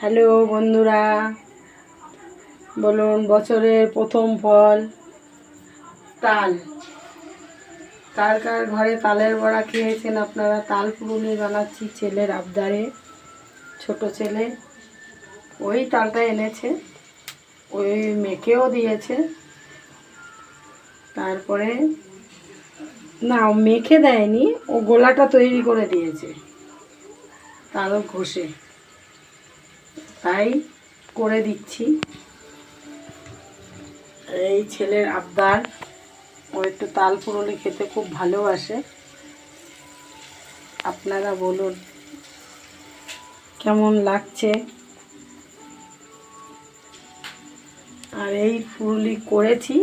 Hello বন্ধুরা, বলুন বছরের প্রথম ফল তাল। কার কার ঘরে তালের বড়া খেয়েছেন আপনারা? তাল পুরুলি বানাচ্ছি ছেলের আবদারে। ছোট ছেলে ওই তালটা এনেছে, ওই মেখেও দিয়েছে। তারপরে না, মেখে দেয়নি, ও গোলাটা তৈরি করে দিয়েছে তাল ঘষে, তাই করে দিচ্ছি। এই ছেলের আবদার, ও একটু তাল পুরুলি খেতে খুব ভালোবাসে। আপনারা বলুন কেমন লাগছে। আর এই পুরুলি করেছি,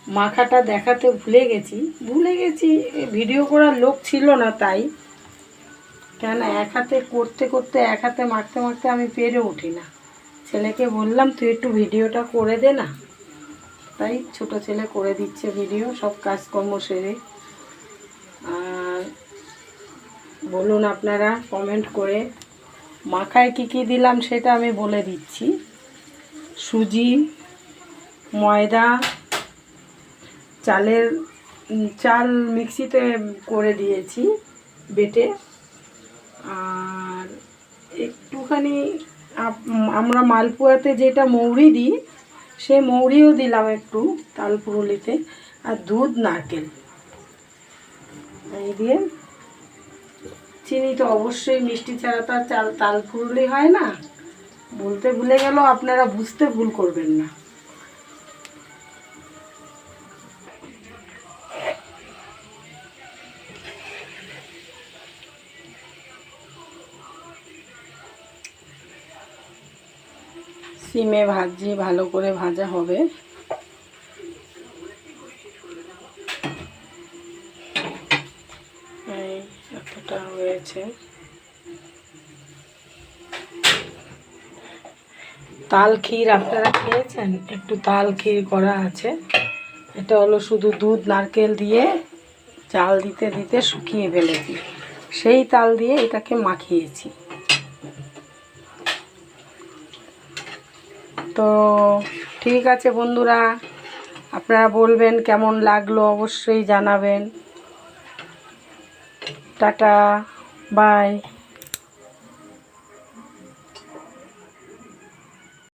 মাখাটা দেখাতে ভুলে গেছি ভিডিও করার লোক ছিল না, তাই কেন এক হাতে করতে করতে এক হাতে মাখতে মাখতে আমি পেরে উঠি না। ছেলেকে বললাম তুই একটু ভিডিওটা করে দে না, তাই ছোট ছেলে করে দিচ্ছে ভিডিও, সব কাজকর্ম সেরে। আর বলুন আপনারা কমেন্ট করে, মাখায় কী কী দিলাম সেটা আমি বলে দিচ্ছি। সুজি, ময়দা, চাল মিক্সিতে করে দিয়েছি বেটে, আর একটুখানি আমরা মালপোয়াতে যেটা মৌরি দিই সে মৌরিও দিলাম একটু তাল পুরুলিতে, আর দুধ, নারকেল এই দিয়ে। চিনি তো অবশ্যই, মিষ্টি ছাড়া তো আর তাল পুরুলি হয় না। বলতে ভুলে গেল, আপনারা বুঝতে ভুল করবেন না। সিমে ভাজি, ভালো করে ভাজা হবে। এই এতটা হয়েছে। তাল ক্ষীর আপনারা খেয়েছেন? একটু তাল ক্ষীর করা আছে। এটা হলো শুধু দুধ নারকেল দিয়ে চাল দিতে দিতে শুকিয়ে ফেলেছি, সেই তাল দিয়ে এটাকে মাখিয়েছি। তো ঠিক আছে বন্ধুরা, আপনারা বলবেন কেমন লাগলো, অবশ্যই জানাবেন। টাটা, বাই।